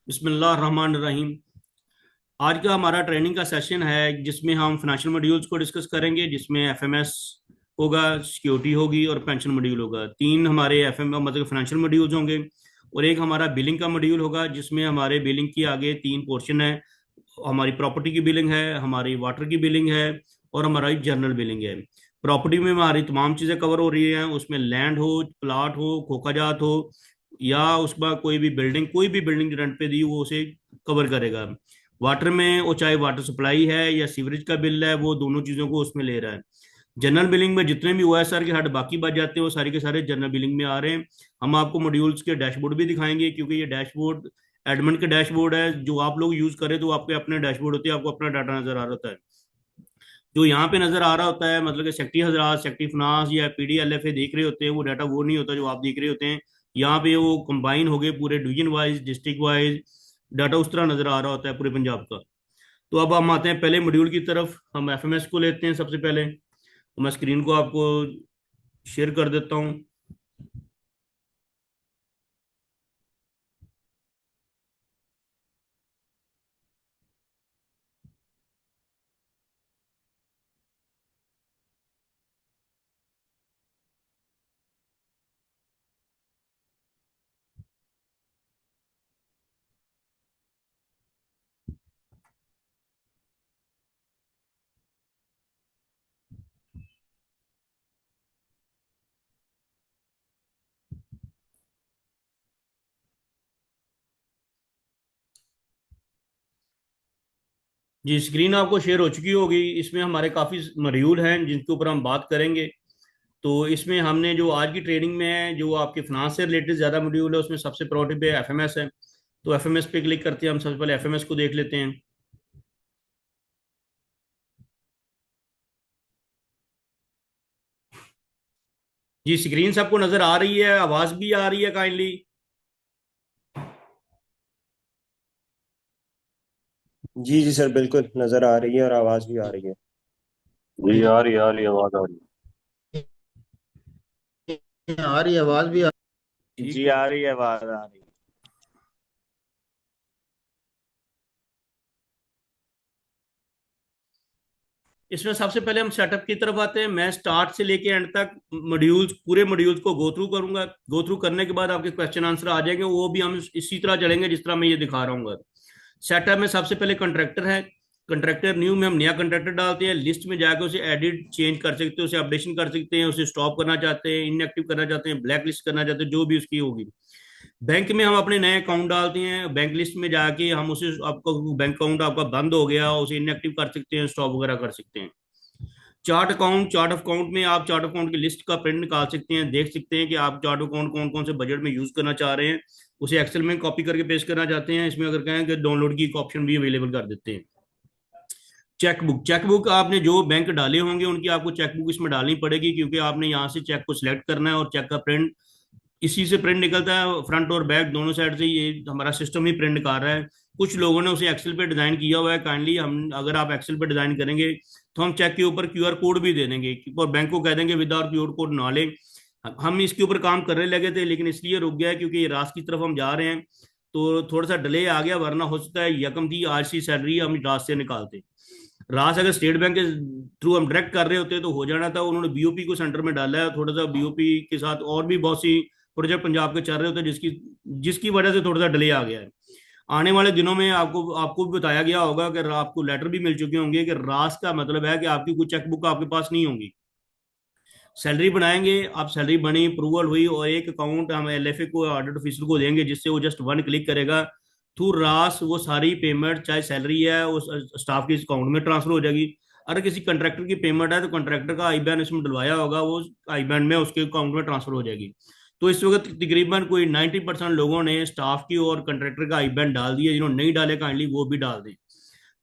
बिस्मिल्लाहिर्रहमानिर्रहीम। आज का हमारा ट्रेनिंग का सेशन है जिसमें हम फाइनेंशियल मॉड्यूल्स को डिस्कस करेंगे, जिसमें एफएमएस होगा, सिक्योरिटी होगी और पेंशन मॉड्यूल होगा। तीन हमारे एफएम मतलब फाइनेंशियल मॉड्यूल्स होंगे और एक हमारा बिलिंग का मॉड्यूल होगा, जिसमें हमारे बिलिंग की आगे तीन पोर्शन है। हमारी प्रॉपर्टी की बिलिंग है, हमारी वाटर की बिलिंग है और हमारी जनरल बिलिंग है। प्रॉपर्टी में हमारी तमाम चीज़ें कवर हो रही हैं, उसमें लैंड हो, प्लाट हो, खोखाजात हो या उसका कोई भी बिल्डिंग रेंट पे दी वो उसे कवर करेगा। वाटर में वो चाहे वाटर सप्लाई है या सीवरेज का बिल है, वो दोनों चीज़ों को उसमें ले रहा है। जनरल बिलिंग में जितने भी ओएसआर के हेड बाकी बच जाते हैं वो सारे के सारे जनरल बिलिंग में आ रहे हैं। हम आपको मॉड्यूल्स के डैशबोर्ड भी दिखाएंगे, क्योंकि ये डैशबोर्ड एडमिन के डैशबोर्ड है। जो आप लोग यूज करें तो आपके अपने डैशबोर्ड होते हैं, आपको अपना डाटा नजर आ रहा होता है। जो यहाँ पे नजर आ रहा होता है, मतलब कि सेक्रेटरी हजरात, सेक्रेटरी फिनांस या पीडीएलएफए देख रहे होते हैं, वो डाटा वो नहीं होता जो आप देख रहे होते हैं। यहाँ पे वो कंबाइन हो गए पूरे division wise, district wise data उस तरह नजर आ रहा होता है पूरे पंजाब का। तो अब हम आते हैं पहले मॉड्यूल की तरफ। हम एफएमएस को लेते हैं सबसे पहले। तो मैं स्क्रीन को आपको शेयर कर देता हूँ। जी, स्क्रीन आपको शेयर हो चुकी होगी। इसमें हमारे काफ़ी मॉड्यूल हैं जिनके ऊपर हम बात करेंगे। तो इसमें हमने जो आज की ट्रेनिंग में है, जो आपके फाइनेंस से रिलेटेड ज़्यादा मॉड्यूल है, उसमें सबसे प्रायोरिटी पे एफएमएस है। तो एफएमएस पे क्लिक करते हैं। हम सबसे पहले एफएमएस को देख लेते हैं। जी, स्क्रीन सबको नज़र आ रही है, आवाज़ भी आ रही है काइंडली? जी जी सर, बिल्कुल नजर आ रही है और आवाज भी आ रही है। जी आ रही है आवाज आ रही आ रही है, आवाज भी आ ठीक जी है। आ रही है आवाज आ रही है। इसमें सबसे पहले हम सेटअप की तरफ आते हैं। मैं स्टार्ट से लेके एंड तक मॉड्यूल्स, पूरे मॉड्यूल्स को गो थ्रू करूंगा। गो थ्रू करने के बाद आपके क्वेश्चन आंसर आ जाएंगे, वो भी हम इसी तरह चलेंगे जिस तरह मैं ये दिखा रहा हूँ। सेटअप में सबसे पहले कंट्रैक्टर है। कंट्रैक्टर न्यू में हम नया कंट्रैक्टर डालते हैं। लिस्ट में जाकर उसे एडिट चेंज कर सकते हैं, उसे अपडेशन कर सकते हैं, उसे स्टॉप करना चाहते हैं, इनएक्टिव करना चाहते हैं, ब्लैक लिस्ट करना चाहते हैं, जो भी उसकी होगी। बैंक में हम अपने नए अकाउंट डालते हैं। बैंक लिस्ट में जाके हम उसे, आपका बैंक अकाउंट आपका बंद हो गया, उसे इनएक्टिव कर सकते हैं, स्टॉप वगैरह कर सकते हैं। चार्ट ऑफ अकाउंट में आप चार्ट ऑफ अकाउंट की लिस्ट का प्रिंट निकाल सकते हैं, देख सकते हैं कि आप चार्ट ऑफ अकाउंट कौन कौन से बजट में यूज करना चाह रहे हैं। उसे एक्सेल में कॉपी करके पेस्ट करना चाहते हैं, इसमें अगर कहें कि डाउनलोड की एक ऑप्शन भी अवेलेबल कर देते हैं। चेकबुक आपने जो बैंक डाले होंगे उनकी आपको चेकबुक इसमें डालनी पड़ेगी, क्योंकि आपने यहाँ से चेक को सिलेक्ट करना है और चेक का प्रिंट इसी से प्रिंट निकलता है। फ्रंट और बैक दोनों साइड से ये हमारा सिस्टम ही प्रिंट निकाल रहा है। कुछ लोगों ने उसे एक्सेल पे डिजाइन किया हुआ है। काइंडली हम, अगर आप एक्सेल पे डिजाइन करेंगे तो हम चेक के ऊपर क्यूआर कोड भी दे देंगे और बैंक को कह देंगे विदाउट क्यूआर कोड ना ले। हम इसके ऊपर काम करने लगे थे, लेकिन इसलिए रुक गया क्योंकि ये रात की तरफ हम जा रहे हैं, तो थोड़ा सा डिले आ गया। वरना हो सकता है यकम थी आज सी सैलरी हम रात से निकालते। रात अगर स्टेट बैंक के थ्रू हम डायरेक्ट कर रहे होते तो हो जाना था। उन्होंने बीओपी को सेंटर में डाला है। थोड़ा सा बीओपी के साथ और भी बहुत सी प्रोजेक्ट पंजाब के चल रहे होते हैं, जिसकी जिसकी वजह से थोड़ा सा डिले आ गया है। आने वाले दिनों में आपको आपको भी बताया गया होगा कि आपको लेटर भी मिल चुके होंगे कि रास का मतलब है कि आपकी कोई चेकबुक आपके पास नहीं होंगी। सैलरी बनाएंगे आप, सैलरी बनी, अप्रूवल हुई और एक अकाउंट हम एलएफए को, ऑडिट ऑफिसर को देंगे, जिससे वो जस्ट वन क्लिक करेगा। थ्रू रास वो सारी पेमेंट, चाहे सैलरी है, उस स्टाफ के अकाउंट में ट्रांसफर हो जाएगी। अगर किसी कंट्रैक्टर की पेमेंट है तो कंट्रैक्टर का आईबैन इसमें डलवाया होगा, वो आईबैन में उसके अकाउंट में ट्रांसफर हो जाएगी। तो इस वक्त तकरीबन कोई 90% लोगों ने स्टाफ की और कंट्रैक्टर का आईबैन डाल दिया। जिन्होंने नहीं डाले काइंडली वो भी डाल दें।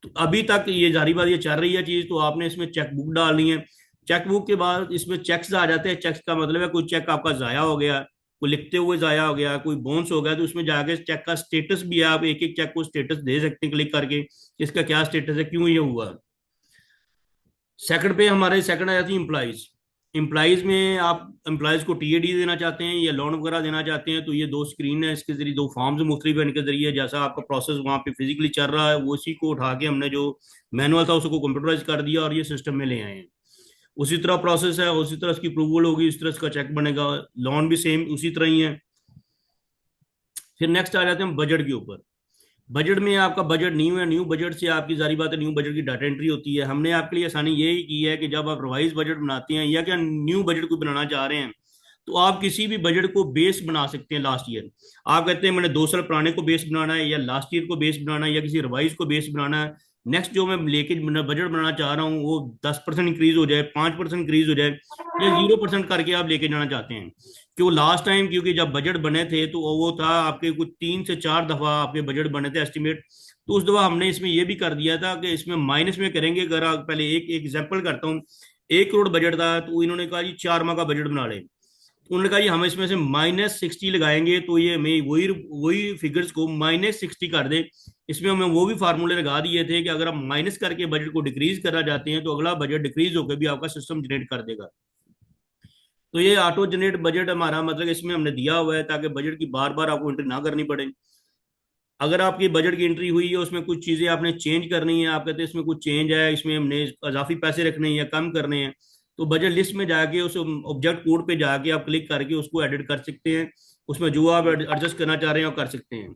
तो अभी तक ये जारी बात ये चल रही है चीज। तो आपने इसमें चेकबुक डालनी है। चेकबुक के बाद इसमें चेक्स आ जाते हैं। चेक्स का मतलब है कोई चेक आपका जाया हो गया, कोई लिखते हुए जाया हो गया, कोई बाउंस हो गया, तो उसमें जाके चेक का स्टेटस भी है। आप एक एक चेक को स्टेटस दे सकते हैं क्लिक करके, इसका क्या स्टेटस है, क्यों ये हुआ। सेकंड पे हमारे सेकंड आ जाती है इंप्लाइज। एम्प्लॉयज में आप एम्प्लॉयज को टीएडी देना चाहते हैं या लोन वगैरह देना चाहते हैं, तो ये दो स्क्रीन है, इसके जरिए दो फॉर्म्स मुख्तलिफ है, इनके जरिए जैसा आपका प्रोसेस वहाँ पे फिजिकली चल रहा है वो उसी को उठा के हमने जो मैनुअल था उसको कंप्यूटराइज कर दिया और ये सिस्टम में ले आए हैं। उसी तरह प्रोसेस है, उसी तरह इसकी अप्रूवल होगी, इस तरह इसका चेक बनेगा। लोन भी सेम उसी तरह ही है। फिर नेक्स्ट आ जाते हैं बजट के ऊपर। बजट में आपका बजट न्यू है, न्यू बजट से आपकी जारी बात है न्यू बजट की डाटा एंट्री होती है। हमने आपके लिए आसानी ये ही की है कि जब आप रिवाइज बजट बनाते हैं या क्या न्यू बजट को बनाना चाह रहे हैं, तो आप किसी भी बजट को बेस बना सकते हैं लास्ट ईयर। आप कहते हैं मैंने 2 साल पुराने को बेस बनाना है या लास्ट ईयर को बेस बनाना है या किसी रिवाइज को बेस बनाना है। नेक्स्ट जो मैं लेके बजट बनाना चाह रहा हूँ वो 10% इंक्रीज हो जाए, 5% इंक्रीज हो जाए, या 0% करके आप लेके जाना चाहते हैं। क्यों लास्ट टाइम, क्योंकि जब बजट बने थे तो वो था आपके कुछ 3 से 4 दफा आपके बजट बने थे एस्टिमेट। तो उस दफा हमने इसमें ये भी कर दिया था कि इसमें माइनस में करेंगे। अगर आप पहले एक एग्जाम्पल करता हूँ, 1 करोड़ बजट था तो इन्होंने कहा जी 4 माह का बजट बना ले। तो उन्होंने कहा जी हम इसमें से -60 लगाएंगे तो ये हमें वही वही फिगर्स को -60 कर दे। इसमें हमें वो भी फार्मूले लगा दिए थे कि अगर आप माइनस करके बजट को डिक्रीज करना चाहते हैं तो अगला बजट डिक्रीज होकर भी आपका सिस्टम जनरेट कर देगा। तो ये ऑटो जनरेट बजट हमारा मतलब इसमें हमने दिया हुआ है ताकि बजट की बार बार आपको एंट्री ना करनी पड़े। अगर आपकी बजट की एंट्री हुई है उसमें कुछ चीजें आपने चेंज करनी है, आप कहते हैं इसमें कुछ चेंज है, इसमें हमने इजाफी पैसे रखने हैं या कम करने हैं, तो बजट लिस्ट में जाके उस ऑब्जेक्ट कोड पे जाके आप क्लिक करके उसको एडिट कर सकते हैं। उसमें जो आप एडजस्ट करना चाह रहे हैं वो कर सकते हैं।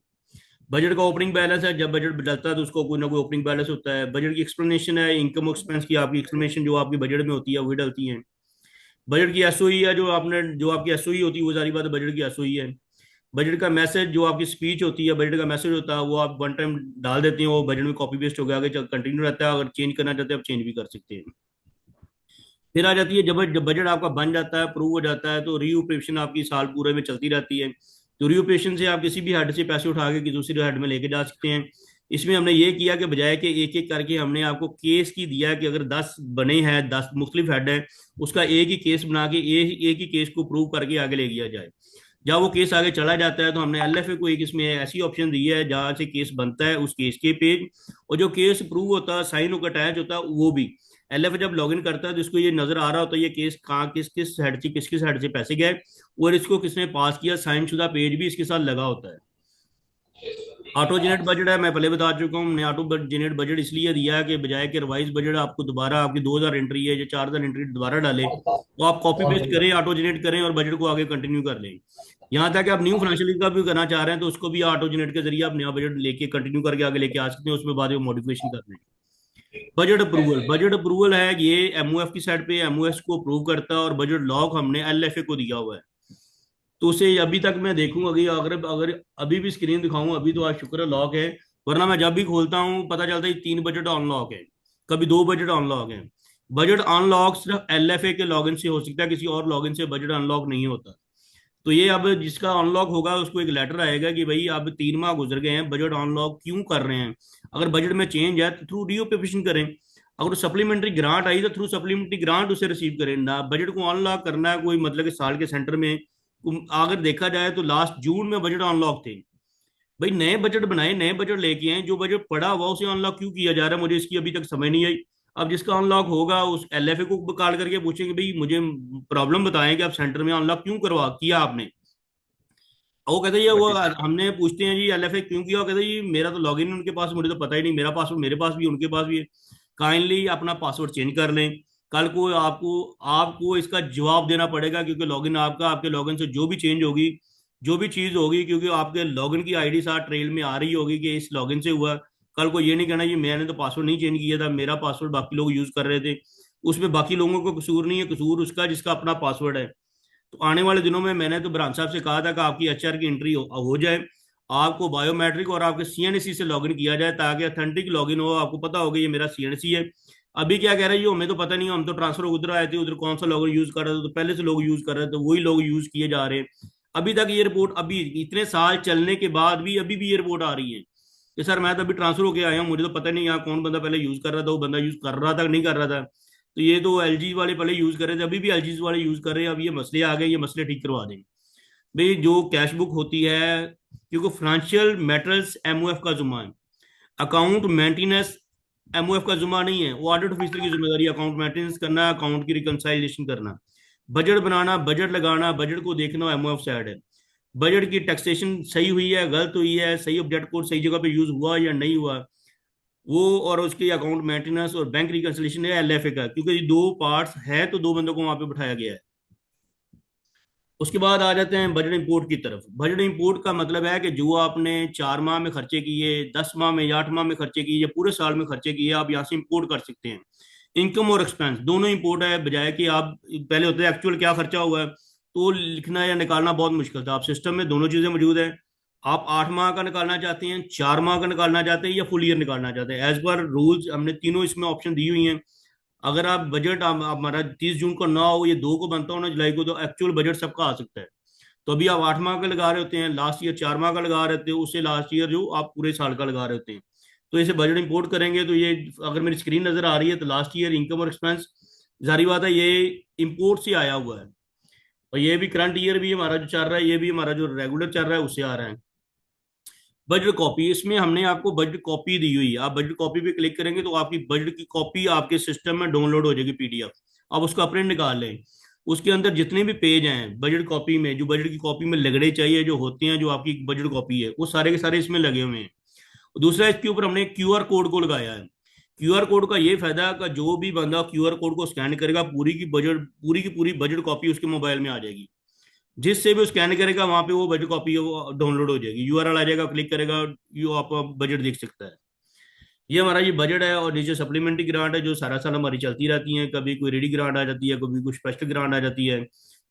बजट का ओपनिंग बैलेंस है, जब बजट बदलता है तो उसको कोई ना कोई ओपनिंग बैलेंस होता है। बजट की एक्सप्लेनेशन है, इनकम एक्सपेंस की आपकी एक्सप्लेनेशन जो आपकी बजट में होती है वही डलती है। बजट की एसओई है, जो आपकी एसओई होती है वो सारी बात है बजट की एसओई है। बजट का मैसेज जो आपकी स्पीच होती है, बजट का मैसेज होता है वो आप वन टाइम डाल देते हैं, वो बजट में कॉपी पेस्ट हो गया, आगे कंटिन्यू रहता है। अगर चेंज करना चाहते हैं आप चेंज भी कर सकते हैं। फिर आ जाती है जब बजट आपका बन जाता है, अप्रूव हो जाता है, तो रीऑपरेशन आपकी साल पूरे में चलती रहती है। तो रीऑपरेशन से आप किसी भी हेड से पैसे उठा के दूसरी हेड में लेके जा सकते हैं। इसमें हमने ये किया कि बजाय कि एक एक करके हमने आपको केस की दिया कि अगर 10 बने हैं, 10 मुख्तलिफ हेड है, उसका एक ही केस बना के एक ही केस को प्रूव करके आगे ले गया जाए। जब वो केस आगे चला जाता है तो हमने एलएफए को एक इसमें ऐसी ऑप्शन दी है जहां से केस बनता है उस केस के पेज, और जो केस प्रूव होता है साइन होकर अटैच होता है वो भी एलएफए जब लॉगिन करता है तो इसको ये नजर आ रहा होता है ये केस कहाँ किस किस हेड से किस किस हेड से पैसे गए और इसको किसने पास किया, साइन शुदा पेज भी इसके साथ लगा होता है। ऑटो जनरेट बजट है, मैं पहले बता चुका हूँ, हमने ऑटो जनरेट बजट इसलिए दिया है कि बजाय कि रिवाइज बजट आपको दोबारा आपकी 2,000 एंट्री है या 4,000 एंट्री दोबारा डाले, तो आप कॉपी पेस्ट करें, ऑटो जनरेट करें और बजट को आगे कंटिन्यू कर लें। यहाँ तक आप न्यू फाइनेंशियल ईयर का भी करना चाह रहे हैं तो उसको भी ऑटो जनरेट के जरिए आप नया बजट लेके कंटिन्यू करके आगे लेके आ सकते हैं, उसमें बाद में मॉडिफिकेशन कर लें। बजट अप्रूवल है, ये एमओएफ की साइड पे एमओएस को अप्रूव करता है और बजट लॉक हमने एलएफए को दिया हुआ है। तो उसे अभी तक मैं देखूंगा कि अगर अगर अभी भी स्क्रीन दिखाऊं, अभी तो आज शुक्र है लॉक है, वरना मैं जब भी खोलता हूं पता चलता है 3 बजट अनलॉक है, कभी 2 बजट अनलॉक है। बजट अनलॉक सिर्फ एलएफए के लॉगिन से हो सकता है, किसी और लॉगिन से बजट अनलॉक नहीं होता। तो ये अब जिसका अनलॉक होगा उसको एक लेटर आएगा कि भाई अब 3 माह गुजर गए हैं, बजट अनलॉक क्यों कर रहे हैं। अगर बजट में चेंज है तो थ्रू रीओपेशन करें, अगर सप्लीमेंट्री ग्रांट आई तो थ्रू सप्लीमेंट्री ग्रांट उसे रिसीव करें ना। बजट को अनलॉक करना है कोई मतलब कि साल के सेंटर में अगर देखा जाए तो लास्ट जून में बजट अनलॉक थे। भाई नए बजट बनाए, नए बजट लेके आए, जो बजट पड़ा हुआ उसे अनलॉक क्यों किया जा रहा है, मुझे इसकी अभी तक समझ नहीं आई। अब जिसका अनलॉक होगा उस एलएफए को कॉल करके पूछेंगे भाई मुझे प्रॉब्लम बताएं कि आप सेंटर में अनलॉक क्यों करवा किया आपने। वो कहते हैं ये वो हमने पूछते हैं जी एलएफए क्यों किया, वो कहते हैं जी मेरा तो लॉगिन उनके पास, मुझे तो पता ही नहीं, मेरा पासवर्ड मेरे पास भी उनके पास भी है, काइंडली अपना पासवर्ड चेंज कर लें। कल को आपको आपको इसका जवाब देना पड़ेगा क्योंकि लॉगिन आपका, आपके लॉगिन से जो भी चेंज होगी, जो भी चीज होगी, क्योंकि आपके लॉगिन की आईडी साथ ट्रेल में आ रही होगी कि इस लॉगिन से हुआ। कल को ये नहीं कहना जी मैंने तो पासवर्ड नहीं चेंज किया था, मेरा पासवर्ड बाकी लोग यूज कर रहे थे, उसमें बाकी लोगों को कसूर नहीं है, कसूर उसका जिसका अपना पासवर्ड है। तो आने वाले दिनों में मैंने तो ब्रांच साहब से कहा था कि आपकी एचआर की एंट्री हो जाए, आपको बायोमेट्रिक और आपके सीएनसी से लॉगिन किया जाए ताकि अथेंटिक लॉगिन हो, आपको पता होगा ये मेरा सीएनसी है। अभी क्या कह रहे हैं जी हमें तो पता नहीं, हम तो ट्रांसफर उधर आए थे, उधर कौन सा लॉगिन यूज कर रहे थे, तो पहले से लोग यूज कर रहे थे, वही लोग यूज किए जा रहे हैं। अभी तक ये रिपोर्ट, अभी इतने साल चलने के बाद भी अभी भी ये रिपोर्ट आ रही है कि सर मैं तो अभी ट्रांसफर होकर आया हूँ, मुझे तो पता नहीं यहाँ कौन बंदा पहले यूज कर रहा था, वो बंदा यूज कर रहा था नहीं कर रहा था। तो ये तो एलजी वाले पहले यूज कर रहे थे, अभी भी एलजी वाले यूज कर रहे हैं, अब ये मसले आ गए, ये मसले ठीक करवा दें। भाई जो कैश बुक होती है, क्योंकि फाइनेंशियल मैटर्स एमओएफ का जुम्मा है, अकाउंट मेंटेनेंस एमओएफ का जुम्मा नहीं है, वो ऑडिट ऑफिसर की जिम्मेदारी अकाउंट मेंटेनेंस करना, अकाउंट की रिकंसाइलेशन करना। बजट बनाना, बजट लगाना, बजट को देखना एमओएफ साइड है। बजट की टैक्सेशन सही हुई है, गलत हुई है, सही ऑब्जेक्ट कोड सही जगह पे यूज हुआ या नहीं हुआ, वो और उसकी अकाउंट मेंटेनेंस और बैंक रिकंसिलिएशन है एलएफए का, क्योंकि ये दो पार्ट्स है तो दो बंदों को वहां पे बिठाया गया है। उसके बाद आ जाते हैं बजट इंपोर्ट की तरफ। बजट इंपोर्ट का मतलब है कि जो आपने 4 माह में खर्चे किए, 10 माह में या 8 माह में खर्चे किए या पूरे साल में खर्चे किए, आप यहाँ से इंपोर्ट कर सकते हैं। इनकम और एक्सपेंस दोनों इंपोर्ट है, बजाय कि आप पहले होते हैं एक्चुअल क्या खर्चा हुआ है तो लिखना या निकालना बहुत मुश्किल था। आप सिस्टम में दोनों चीजें मौजूद है। आप 8 माह का निकालना चाहते हैं, 4 माह का निकालना चाहते हैं या फुल ईयर निकालना चाहते हैं, एज पर रूल्स हमने तीनों इसमें ऑप्शन दी हुई हैं। अगर आप बजट हमारा 30 जून को ना हो, ये 2 को बनता हो ना जुलाई को, तो एक्चुअल बजट सबका आ सकता है। तो अभी आप 8 माह का लगा रहे होते हैं, लास्ट ईयर 4 माह का लगा रहे थे, उससे लास्ट ईयर जो आप पूरे साल का लगा रहे होते हैं। तो इसे बजट इंपोर्ट करेंगे तो ये, अगर मेरी स्क्रीन नजर आ रही है तो लास्ट ईयर इनकम और एक्सपेंस, जारी बात है ये इंपोर्ट से आया हुआ है। और ये भी करंट ईयर भी हमारा जो चल रहा है, ये भी हमारा जो रेगुलर चल रहा है उससे आ रहा है। बजट कॉपी, इसमें हमने आपको बजट कॉपी दी हुई है। आप बजट कॉपी पे क्लिक करेंगे तो आपकी बजट की कॉपी आपके सिस्टम में डाउनलोड हो जाएगी, पीडीएफ। आप उसका प्रिंट निकाल लें। उसके अंदर जितने भी पेज हैं बजट कॉपी में, जो बजट की कॉपी में लगने चाहिए, जो होते हैं, जो आपकी बजट कॉपी है, वो सारे के सारे इसमें लगे हुए हैं। दूसरा, इसके ऊपर हमने क्यूआर कोड को लगाया है। क्यूआर कोड का ये फायदा है कि जो भी बंदा क्यूआर कोड को स्कैन करेगा, पूरी की पूरी बजट कॉपी उसके मोबाइल में आ जाएगी। जिससे भी वो स्कैन करेगा वहां पे वो बजट कॉपी वो डाउनलोड हो जाएगी, यूआरएल आ जाएगा, क्लिक करेगा, यो आपका बजट देख सकता है। ये हमारा ये बजट है। और नीचे सप्लीमेंट्री ग्रांट है जो सारा साल हमारी चलती रहती है। कभी कोई रेडी ग्रांट आ जाती है, कभी कुछ स्पेशल ग्रांट आ जाती है,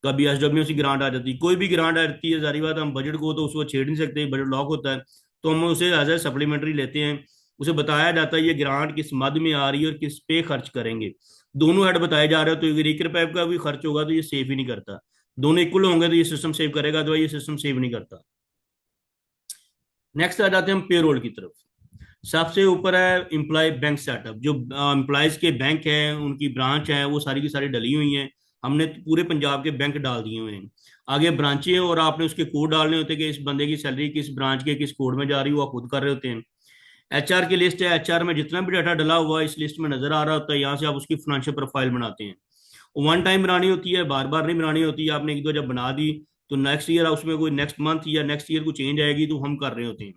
कभी एसडब्ल्यूसी ग्रांट आ जाती है, कोई भी ग्रांट आती है। सारी बात, हम बजट को तो उसको छेड़ नहीं सकते, बजट लॉक होता है, तो हम उसे एज ए सप्लीमेंट्री लेते हैं। उसे बताया जाता है ये ग्रांट किस मद में आ रही है और किस पे खर्च करेंगे। दोनों हेड बताए जा रहे हो, तो अगर एक रुपए का भी खर्च होगा तो ये सेव ही नहीं करता। दोनों इक्वल होंगे तो ये सिस्टम सेव करेगा, तो ये सिस्टम सेव नहीं करता। नेक्स्ट आ जाते हैं हम पेरोल की तरफ। सबसे ऊपर है एम्प्लॉय बैंक सेटअप। जो एम्प्लॉयज के बैंक हैं, उनकी ब्रांच है, वो सारी की सारी डली हुई हैं। हमने पूरे पंजाब के बैंक डाल दिए हुए हैं। आगे ब्रांचें हैं और आपने उसके कोड डालने होते हैं कि इस बंदे की सैलरी किस ब्रांच के किस कोड में जा रही है, वो आप खुद कर रहे होते हैं। एचआर की लिस्ट है, एचआर में जितना भी डाटा डला हुआ है इस लिस्ट में नजर आ रहा होता है। यहाँ से आप उसकी फाइनेंशियल प्रोफाइल बनाते हैं। वन टाइम बनानी होती है, बार बार नहीं बनानी होती है। आपने एक दो जब बना दी तो नेक्स्ट ईयर उसमें कोई नेक्स्ट मंथ या नेक्स्ट ईयर को चेंज आएगी तो हम कर रहे होते हैं।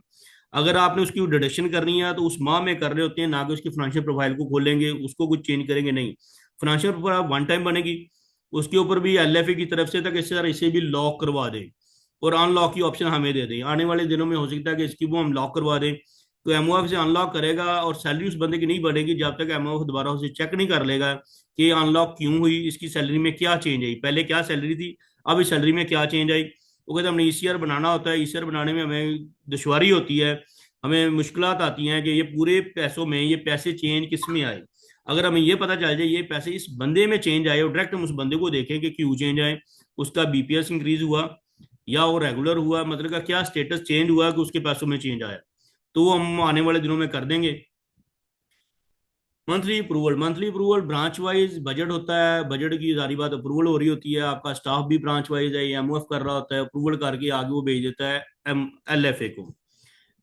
अगर आपने उसकी डिडक्शन करनी है तो उस माह में कर रहे होते हैं, ना कि उसकी फाइनेंशियल प्रोफाइल को खोलेंगे उसको कुछ चेंज करेंगे नहीं। फाइनेंशियल प्रोफाइल वन टाइम बनेगी। उसके ऊपर भी एलएफए की तरफ से तक इसे भी लॉक करवा दें और अनलॉक की ऑप्शन हमें दे दें। आने वाले दिनों में हो सकता है कि इसकी वो हम लॉक करवा दें, तो एमओएफ से अनलॉक करेगा और सैलरी उस बंदे की नहीं बढ़ेगी जब तक एमओएफ दोबारा उसे चेक नहीं कर लेगा कि अनलॉक क्यों हुई, इसकी सैलरी में क्या चेंज आई, पहले क्या सैलरी थी, अब इस सैलरी में क्या चेंज आई। वो कहते हैं हमने ईसीआर बनाना होता है। ईसीआर बनाने में हमें दुश्वारी होती है, हमें मुश्किलात आती हैं कि ये पूरे पैसों में ये पैसे चेंज किस में आए। अगर हमें ये पता चल जाए ये पैसे इस बंदे में चेंज आए और डायरेक्ट हम उस बंदे को देखें कि क्यों चेंज आए, उसका बीपीएस इंक्रीज हुआ या वो रेगुलर हुआ, मतलब का क्या स्टेटस चेंज हुआ कि उसके पैसों में चेंज आया, तो वो हम आने वाले दिनों में कर देंगे। Monthly approval, monthly approval branch wise budget होता है। बजट की सारी बात अप्रूवल हो रही होती है। आपका स्टाफ भी ब्रांच वाइज है, एमओएफ कर रहा होता है, अप्रूवल करके आगे वो भेज देता है एलएफए को।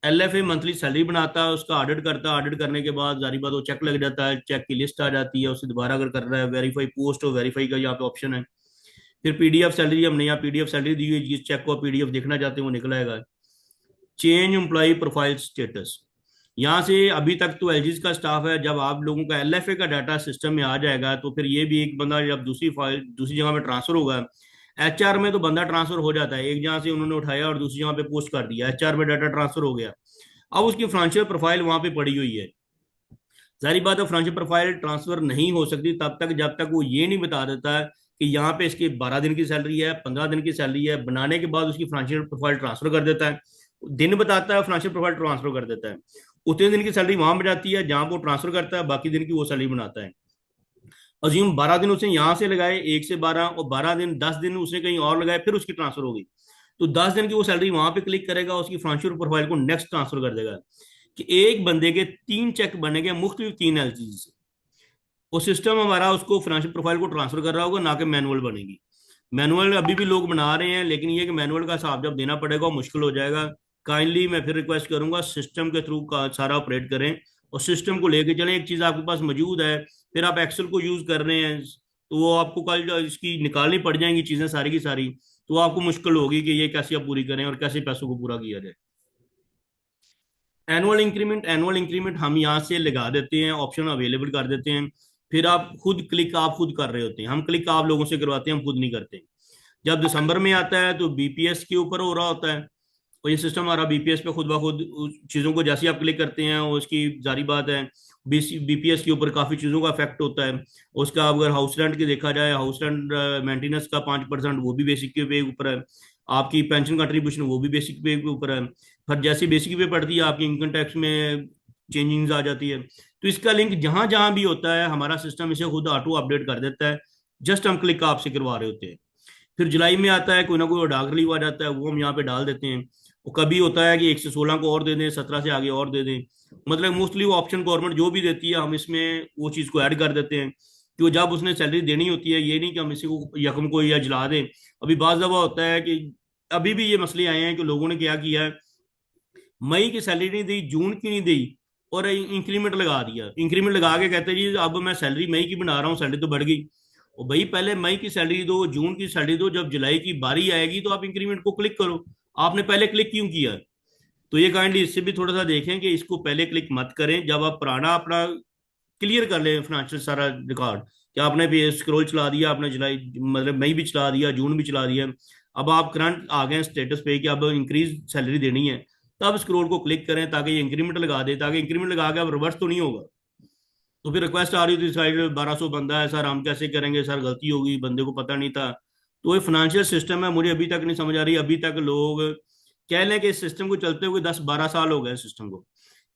एलएफए मंथली सैलरी बनाता है, उसका ऑडिट करता है। ऑडिट करने के बाद जारी बात वो चेक लग जाता है, चेक की लिस्ट आ जाती है। उसे दोबारा अगर कर रहा है वेरीफाई, पोस्ट और वेरीफाई का यहाँ पे ऑप्शन है। फिर पीडीएफ सैलरी, हमने यहाँ पीडीएफ सैलरी दी हुई है, जिस चेक को पीडीएफ देखना चाहते हैं वो निकल आएगा। चेंज एम्प्लॉय प्रोफाइल स्टेटस, यहाँ से अभी तक तो एलजीज का स्टाफ है। जब आप लोगों का एलएफए का डाटा सिस्टम में आ जाएगा तो फिर ये भी एक बंदा जब दूसरी फाइल दूसरी जगह में ट्रांसफर होगा। एचआर में तो बंदा ट्रांसफर हो जाता है, एक जगह से उन्होंने उठाया और दूसरी जगह पे पोस्ट कर दिया, एचआर में डाटा ट्रांसफर हो गया। अब उसकी फाइनेंशियल प्रोफाइल वहां पे पड़ी हुई है। सारी बात है, फाइनेंशियल प्रोफाइल ट्रांसफर नहीं हो सकती तब तक जब तक वो ये नहीं बता देता है कि यहाँ पे इसकी 12 दिन की सैलरी है, 15 दिन की सैलरी है। बनाने के बाद उसकी फाइनेंशियल प्रोफाइल ट्रांसफर कर देता है, दिन बताता है, फाइनेंशियल प्रोफाइल ट्रांसफर कर देता है। उतने दिन की सैलरी वहां पर जाती है जहां वो ट्रांसफर करता है, बाकी दिन की वो सैलरी बनाता है। अज्यूम 12 दिन उसने यहां से लगाए, 1 से 12, और 12 दिन 10 दिन उसने कहीं और लगाए, फिर उसकी ट्रांसफर हो गई, तो 10 दिन की वो सैलरी वहां पे क्लिक करेगा, उसकी फाइनेंशियल प्रोफाइल को नेक्स्ट ट्रांसफर कर देगा। कि एक बंदे के 3 चेक बनेंगे मुख्तलिफ 3 एलजीज से। वो सिस्टम हमारा उसको फाइनेंशियल प्रोफाइल को ट्रांसफर कर रहा होगा, ना कि मैनुअल बनेगी। मैनुअल अभी भी लोग बना रहे हैं, लेकिन ये कि मैनुअल का हिसाब जब देना पड़ेगा मुश्किल हो जाएगा। काइंडली मैं फिर रिक्वेस्ट करूंगा सिस्टम के थ्रू का सारा ऑपरेट करें और सिस्टम को लेके चलें। एक चीज आपके पास मौजूद है, फिर आप एक्सेल को यूज कर रहे हैं, तो वो आपको कल जो इसकी निकालनी पड़ जाएंगी चीजें सारी की सारी, तो आपको मुश्किल होगी कि ये कैसे आप पूरी करें और कैसे पैसों को पूरा किया जाए। एनुअल इंक्रीमेंट हम यहाँ से लगा देते हैं, ऑप्शन अवेलेबल कर देते हैं। फिर आप खुद क्लिक आप खुद कर रहे होते हैं, हम क्लिक आप लोगों से करवाते हैं, हम खुद नहीं करते। जब दिसंबर में आता है तो बीपीएस के ऊपर हो रहा होता है, और ये सिस्टम हमारा बीपीएस पे खुद ब खुद उस चीज़ों को जैसे आप क्लिक करते हैं उसकी जारी बात है बीपीएस के ऊपर काफ़ी चीज़ों का इफेक्ट होता है। उसका अगर हाउस रेंट की देखा जाए, हाउस रेंट मेंटेनेंस का 5% वो भी बेसिक के पे ऊपर है। आपकी पेंशन कंट्रीब्यूशन वो भी बेसिक पे के ऊपर है। फिर जैसे बेसिक पे पड़ती है आपकी इनकम टैक्स में चेंजिंग्स आ जाती है। तो इसका लिंक जहां जहां भी होता है हमारा सिस्टम इसे खुद ऑटो अपडेट कर देता है। जस्ट हम क्लिक आपसे करवा रहे होते हैं। फिर जुलाई में आता है कोई ना कोई डाक रिलीव आ जाता है, वो हम यहाँ पे डाल देते हैं। और कभी होता है कि 116 को और दे दें, 17 से आगे और दे दें। मतलब मोस्टली वो ऑप्शन गवर्नमेंट जो भी देती है हम इसमें वो चीज़ को ऐड कर देते हैं कि वो जब उसने सैलरी देनी होती है, ये नहीं कि हम इसी को यकम को या जला दें। अभी बाज दफा होता है कि अभी भी ये मसले आए हैं कि लोगों ने क्या किया है, मई की सैलरी नहीं दी, जून की नहीं दी, और इंक्रीमेंट लगा दिया। इंक्रीमेंट लगा के कहते हैं जी अब मैं सैलरी मई की बना रहा हूँ, सैलरी तो बढ़ गई। और भाई पहले मई की सैलरी दो, जून की सैलरी दो, जब जुलाई की बारी आएगी तो आप इंक्रीमेंट को क्लिक करो। आपने पहले क्लिक क्यों किया? तो ये काइंडली इससे भी थोड़ा सा देखें कि इसको पहले क्लिक मत करें। जब आप पुराना अपना क्लियर कर लें फाइनेंशियल सारा रिकॉर्ड कि आपने भी स्क्रॉल चला दिया, आपने जुलाई मतलब मई भी चला दिया, जून भी चला दिया, अब आप करंट आ गए स्टेटस पे कि अब इंक्रीज सैलरी देनी है, तब स्क्रॉल को क्लिक करें ताकि ये इंक्रीमेंट लगा दे, ताकि इंक्रीमेंट लगा के अब रिवर्स तो नहीं होगा। तो फिर रिक्वेस्ट आ रही थी साइड 1200 बंदा है सर, हम कैसे करेंगे सर, गलती होगी, बंदे को पता नहीं था। तो ये फाइनेंशियल सिस्टम है, मुझे अभी तक नहीं समझ आ रही। अभी तक लोग कह लें कि इस सिस्टम को चलते हुए 10-12 साल हो गए सिस्टम को।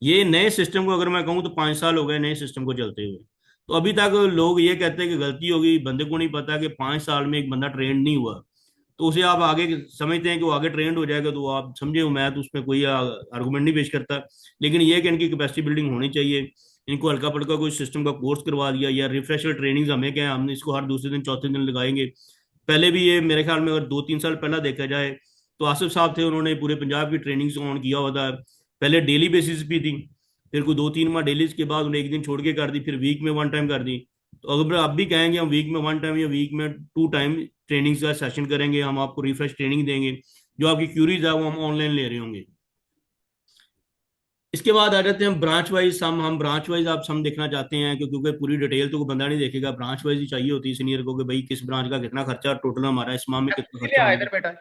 ये नए सिस्टम को अगर मैं कहूँ तो 5 साल हो गए नए सिस्टम को चलते हुए। तो अभी तक लोग ये कहते हैं कि गलती होगी, बंदे को नहीं पता कि 5 साल में एक बंदा ट्रेंड नहीं हुआ। तो उसे आप आगे समझते हैं कि वो आगे ट्रेंड हो जाएगा, तो आप समझे, मैं तो उसमें कोई आर्गूमेंट नहीं पेश करता। लेकिन ये कि इनकी कैपेसिटी बिल्डिंग होनी चाहिए। इनको हल्का फुल्का कोई सिस्टम का कोर्स करवा दिया या रिफ्रेशर ट्रेनिंग हमें क्या है, हमने इसको हर दूसरे दिन चौथे दिन लगाएंगे। पहले भी ये मेरे ख्याल में अगर 2-3 साल पहला देखा जाए तो आसिफ साहब थे, उन्होंने पूरे पंजाब की ट्रेनिंग ऑन किया हुआ था। पहले डेली बेसिस पे थी, फिर कोई 2-3 माह डेली के बाद उन्हें एक दिन छोड़ के कर दी, फिर वीक में 1 टाइम कर दी। तो अगर अब भी कहेंगे हम वीक में 1 टाइम या वीक में 2 टाइम ट्रेनिंग का सेशन करेंगे, हम आपको रिफ्रेश ट्रेनिंग देंगे, जो आपकी क्यूरीज है वो हम ऑनलाइन ले रहे होंगे। इसके बाद आ जाते हैं ब्रांच वाइज सम। हम ब्रांच वाइज आप सम देखना चाहते हैं क्योंकि पूरी डिटेल तो कोई बंदा नहीं देखेगा, ब्रांच वाइज ही चाहिए होती है सीनियर को कि भाई किस ब्रांच का कितना खर्चा टोटल हमारा इस माह में कितना खर्चा आ होगा। इधर बेटा।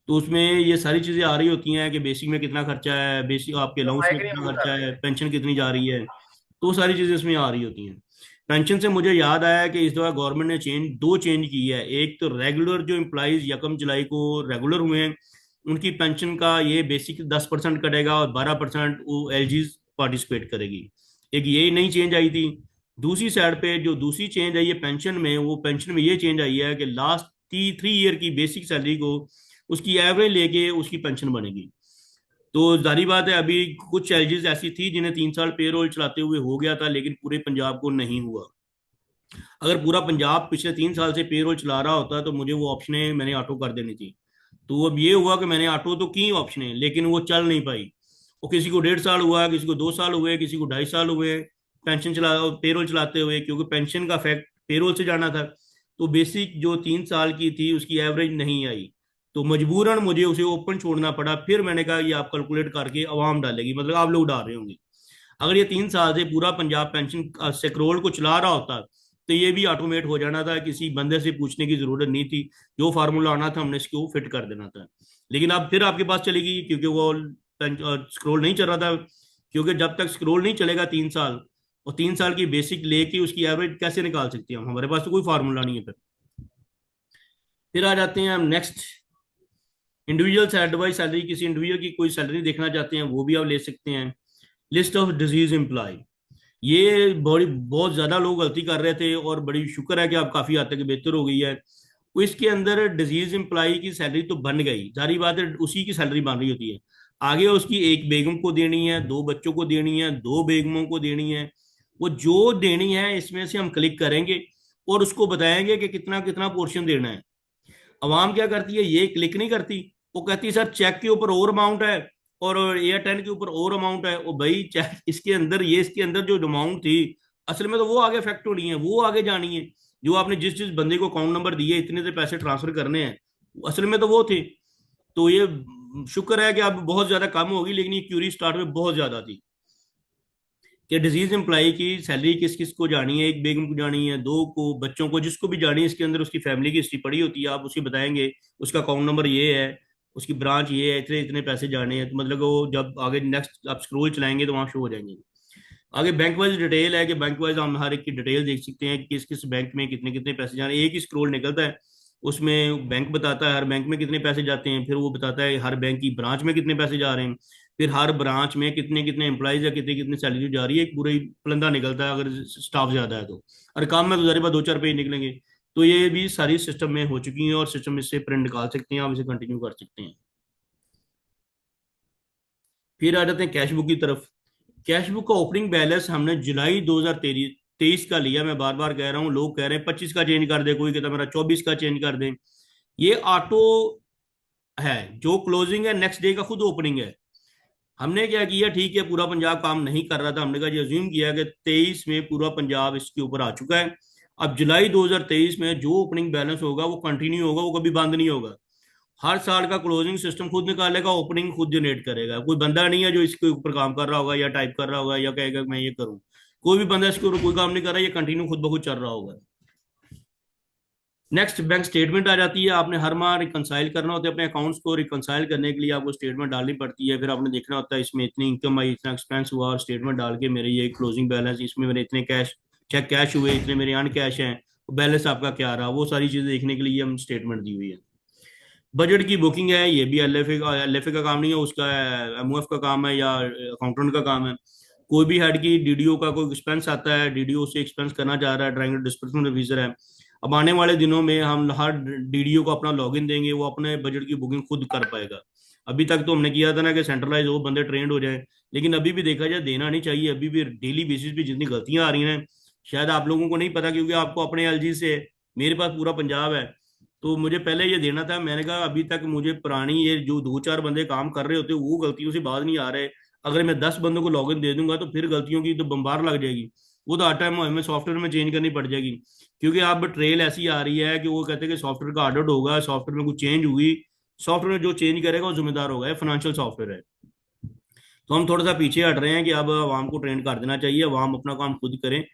तो उसमें ये सारी चीजें आ रही होती हैं कि बेसिक में कितना खर्चा है, बेसिक आपके अलाउंस में माइग्रेन कितना वो कर खर्चा रहे है, हैं। पेंशन कितनी जा रही है। तो वो सारी चीजें इसमें आ रही होती हैं। पेंशन से मुझे याद आया कि इस दफा गवर्नमेंट ने दो चेंज की है। एक तो रेगुलर जो एम्प्लॉइज 1 जुलाई को रेगुलर हुए हैं उनकी पेंशन का ये बेसिक 10% कटेगा और 12% वो एलजीज पार्टिसिपेट करेगी। एक ये नई चेंज आई थी। दूसरी साइड पे जो दूसरी चेंज आई है पेंशन में, वो पेंशन में ये चेंज आई है कि लास्ट 3 ईयर की बेसिक सैलरी को उसकी एवरेज लेके उसकी पेंशन बनेगी। तो जारी बात है अभी कुछ एलजीज ऐसी थी जिन्हें 3 साल पेरोल चलाते हुए हो गया था, लेकिन पूरे पंजाब को नहीं हुआ। अगर पूरा पंजाब पिछले 3 साल से पेरोल चला रहा होता तो मुझे वो ऑप्शनें मैंने ऑटो कर देनी थी। तो अब ये हुआ कि मैंने ऑटो तो की ऑप्शनें, लेकिन वो चल नहीं पाई। वो किसी को 1.5 साल हुआ, किसी को 2 साल हुए, किसी को 2.5 साल हुए पेंशन चला पेरोल चलाते हुए, क्योंकि पेंशन का फैक्ट पेरोल से जाना था। तो बेसिक जो 3 साल की थी उसकी एवरेज नहीं आई, तो मजबूरन मुझे उसे ओपन छोड़ना पड़ा। फिर मैंने कहा ये आप कैलकुलेट करके अवाम डालेगी, मतलब आप लोग डाल रहे होंगे। अगर ये 3 साल से पूरा पंजाब पेंशन सेक्रोल को चला रहा होता तो ये भी ऑटोमेट हो जाना था, किसी बंदे से पूछने की जरूरत नहीं थी। जो फार्मूला आना था हमने इसको फिट कर देना था। लेकिन अब फिर आपके पास चलेगी क्योंकि वो स्क्रोल नहीं चल रहा था। क्योंकि जब तक स्क्रोल नहीं चलेगा 3 साल, और 3 साल की बेसिक लेके उसकी एवरेज कैसे निकाल सकते हैं हम, हमारे पास तो कोई फार्मूला नहीं है। फिर आ जाते हैं हम नेक्स्ट, इंडिविजुअल एडवाइस सैलरी। किसी इंडिविजुअल की कोई सैलरी देखना चाहते हैं वो भी आप ले सकते हैं। लिस्ट ऑफ डिजीज एम्प्लॉय, ये बड़ी बहुत ज्यादा लोग गलती कर रहे थे और बड़ी शुक्र है कि अब काफी हद तक बेहतर हो गई है। तो इसके अंदर डिजीज एम्प्लॉय की सैलरी तो बन गई, जारी बात है उसी की सैलरी बन रही होती है। आगे उसकी एक बेगम को देनी है, 2 बच्चों को देनी है, 2 बेगमों को देनी है। वो जो देनी है इसमें से हम क्लिक करेंगे और उसको बताएंगे कि कितना कितना पोर्शन देना है। अवाम क्या करती है, ये क्लिक नहीं करती, वो कहती है सर चेक के ऊपर और अमाउंट है और एयर 10 के ऊपर और अमाउंट है। वो भाई चेक इसके अंदर, ये इसके अंदर जो अमाउंट थी असल में तो वो आगे इफेक्ट होनी है, वो आगे जानी है। जो आपने जिस जिस बंदे को अकाउंट नंबर दिए इतने से पैसे ट्रांसफर करने हैं, असल में तो वो थे। तो ये शुक्र है कि अब बहुत ज्यादा कम होगी, लेकिन ये क्यूरी स्टार्ट में बहुत ज्यादा थी कि डिजीज एम्प्लॉय की सैलरी किस किस को जानी है, एक बेगम को जानी है, दो को, बच्चों को, जिसको भी जानी है, इसके अंदर उसकी फैमिली की हिस्ट्री पड़ी होती है, आप उसे बताएंगे उसका अकाउंट नंबर ये है, उसकी ब्रांच ये है, इतने इतने पैसे जाने हैं, तो मतलब वो जब आगे नेक्स्ट आप स्क्रॉल चलाएंगे तो वहां शो हो जाएंगे। आगे बैंक वाइज डिटेल है कि बैंक वाइज हम हर एक की डिटेल देख सकते हैं कि किस किस बैंक में कितने कितने पैसे जाने हैं। एक ही स्क्रॉल निकलता है, उसमें बैंक बताता है हर बैंक में कितने पैसे जाते हैं, फिर वो बताता है हर बैंक की ब्रांच में कितने पैसे जा रहे हैं, फिर हर ब्रांच में कितने कितने एम्प्लॉइज है, कितनी कितनी सैलरी जा रही है, एक पूरा ही पलंदा निकलता है अगर स्टाफ ज्यादा है तो। और काम में तो ज़ाहिर बात दो चार पेज निकलेंगे। तो ये भी सारी सिस्टम में हो चुकी हैं और सिस्टम इससे प्रिंट निकाल सकते हैं, आप इसे कंटिन्यू कर सकते हैं। फिर आ जाते हैं कैश बुक की तरफ। कैश बुक का ओपनिंग बैलेंस हमने जुलाई 2023 का लिया। मैं बार बार कह रहा हूँ, लोग कह रहे हैं 25 का चेंज कर दे, कोई कहता है मेरा 24 का चेंज कर दे। ये ऑटो है, जो क्लोजिंग है नेक्स्ट डे का खुद ओपनिंग है। हमने क्या किया, ठीक है पूरा पंजाब काम नहीं कर रहा था, हमने कहा जी अज्यूम किया कि 23 में पूरा पंजाब इसके ऊपर आ चुका है। अब जुलाई 2023 में जो ओपनिंग बैलेंस होगा वो कंटिन्यू होगा, वो कभी बंद नहीं होगा। हर साल का क्लोजिंग सिस्टम खुद निकालेगा, ओपनिंग खुद जनरेट करेगा। कोई बंदा नहीं है जो इसके ऊपर काम कर रहा होगा या टाइप कर रहा होगा या कहेगा मैं ये करूं। कोई भी बंदा इसके ऊपर कोई काम नहीं कर रहा, ये कंटिन्यू खुद ब खुद चल रहा होगा। नेक्स्ट बैंक स्टेटमेंट आ जाती है। आपने हर माह रिकंसाइल करना होता है अपने अकाउंट्स को। रिकंसाइल करने के लिए आपको स्टेटमेंट डालनी पड़ती है। फिर आपने देखना होता है इसमें इतनी इनकम आई, इतना एक्सपेंस हुआ, और स्टेटमेंट डाल के मेरे ये क्लोजिंग बैलेंस, इसमें मेरे इतने कैश चेक कैश हुए, इतने मेरे अन कैश हैं, बैलेंस आपका क्या रहा, वो सारी चीजें देखने के लिए हम स्टेटमेंट दी हुई है। बजट की बुकिंग है, ये भी एलएफए का काम नहीं है, उसका एमओएफ का काम है या अकाउंटेंट का काम है। कोई भी हेड की डीडीओ का कोई एक्सपेंस आता है, डीडीओ से एक्सपेंस करना चाह रहा है, ड्राइंग डिस्बर्समेंट ऑफिसर है। अब आने वाले दिनों में हम हर डीडीओ को अपना लॉगिन देंगे, वो अपने बजट की बुकिंग खुद कर पाएगा। अभी तक तो हमने किया था ना कि सेंट्रलाइज हो, बंदे ट्रेंड हो जाए, लेकिन अभी भी देखा जाए देना नहीं चाहिए। अभी भी डेली बेसिस पे जितनी गलतियां आ रही हैं, शायद आप लोगों को नहीं पता क्योंकि आपको अपने एलजी से, मेरे पास पूरा पंजाब है, तो मुझे पहले ये देना था। मैंने कहा अभी तक मुझे पुरानी ये जो दो चार बंदे काम कर रहे होते वो गलतियों से बाज नहीं आ रहे। अगर मैं 10 बंदों को लॉगिन दे दूंगा तो फिर गलतियों की तो बम्बार लग जाएगी। वो तो हर टाइम हमें सॉफ्टवेयर में चेंज करनी पड़ जाएगी, क्योंकि अब ट्रेल ऐसी आ रही है कि वो कहते हैं कि सॉफ्टवेयर का ऑडिट होगा, सॉफ्टवेयर में कुछ चेंज हुई, सॉफ्टवेयर में जो चेंज करेगा वो जिम्मेदार होगा। फाइनेंशियल सॉफ्टवेयर है, तो हम थोड़ा सा पीछे हट रहे हैं कि अब आवाम को ट्रेंड कर देना चाहिए, आवाम अपना काम खुद करें।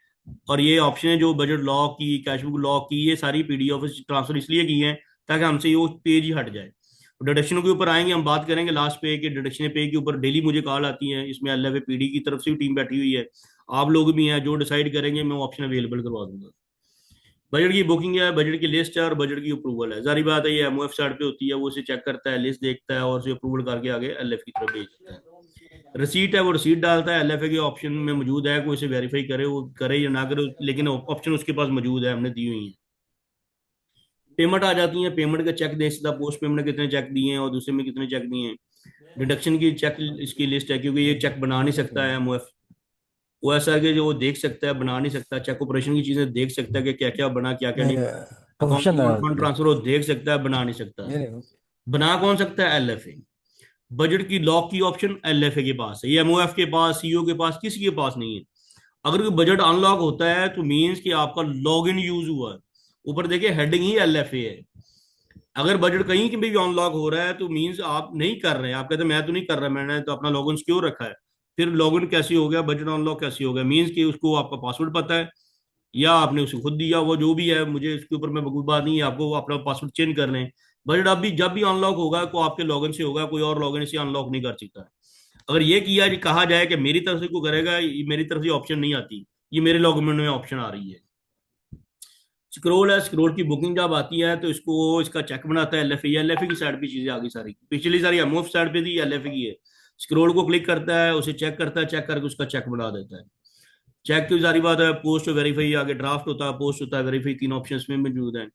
और ये ऑप्शन है जो बजट लॉक की, कैश बुक लॉक की, ये सारी पीडीएफ ट्रांसफर इसलिए की है ताकि हमसे ये पेज ही हट जाए। डिडक्शन के ऊपर आएंगे, हम बात करेंगे लास्ट पे कि डिडक्शन पे के ऊपर डेली मुझे कॉल आती है। इसमें एलएफए पीडी की तरफ से भी टीम बैठी हुई है, आप लोग भी हैं, जो डिसाइड करेंगे मैं वो ऑप्शन अवेलेबल करवा दूंगा। बजट की बुकिंग है, बजट की लिस्ट है और बजट की अप्रूवल है। जारी बात है ये एमओएफ साइड पे होती है, वो उसे चेक करता है, लिस्ट देखता है और उसे अप्रूवल करके आगे एलएफ की तरफ भेज देता है। रसीट है, वो रसीट डालता है, एलएफए के ऑप्शन में मौजूद है, कोई इसे वेरीफाई करे, वो करे या ना करे, लेकिन ऑप्शन उसके पास मौजूद है, हमने दी हुई है। पेमेंट आ जाती है, पेमेंट का चेक देख सकता, पोस्ट पेमेंट में कितने चेक दिए हैं और दूसरे में कितने चेक दिए हैं। डिडक्शन की चेक इसकी लिस्ट है, क्योंकि ये चेक बना नहीं सकता है एमओएफ, वो ऐसा है कि जो वो देख सकता है, बना नहीं सकता। चेक ऑपरेशन की चीजें देख सकता है कि क्या क्या बना, क्या क्या नहीं। अकाउंट ऑप्शन है फंड ट्रांसफर वो देख सकता है, बना नहीं सकता। ये नहीं। बना कौन सकता है? एलएफए। बजट की लॉक की ऑप्शन एलएफए के पास है, ये एमओएफ के पास, सीईओ के पास, किसी के पास नहीं है। अगर कोई बजट अनलॉक होता है तो मींस कि आपका लॉगिन यूज हुआ है, ऊपर देखिए हेडिंग ही एलएफए है। अगर बजट कहीं की भी अनलॉक हो रहा है तो मींस आप नहीं कर रहे हैं, आप कहते हैं मैं तो नहीं कर रहा, मैंने तो अपना लॉगिन सिक्योर रखा है। फिर लॉगिन कैसे हो गया, बजट अनलॉक कैसे हो गया? मींस कि उसको आपका पासवर्ड पता है या आपने उसे खुद दिया, वो जो भी है, मुझे इसके ऊपर में कोई बात नहीं है, आपको अपना पासवर्ड चेंज कर लें। बजट अब भी जब भी अनलॉक होगा तो आपके लॉगिन से होगा, कोई और लॉगिन से अनलॉक नहीं कर सकता। अगर ये किया कहा जाए कि मेरी तरफ से कोई करेगा, मेरी तरफ से ऑप्शन नहीं आती, ये मेरे लॉगिन में ऑप्शन आ रही है। स्क्रोल है, स्क्रोल की बुकिंग जब आती है तो इसको इसका चेक बनाता है एलएफए। एलएफए की साइड पे चीजें आ गई सारी, पिछली सारी एमओएफ साइड पे थी, एलएफए की है। स्क्रोल को क्लिक करता है, उसे चेक करता है, चेक करके उसका चेक बना देता है। चेक की सारी बात है, पोस्ट वेरीफाई, आगे ड्राफ्ट होता है, पोस्ट होता है, वेरीफाई, तीन ऑप्शन में मौजूद है।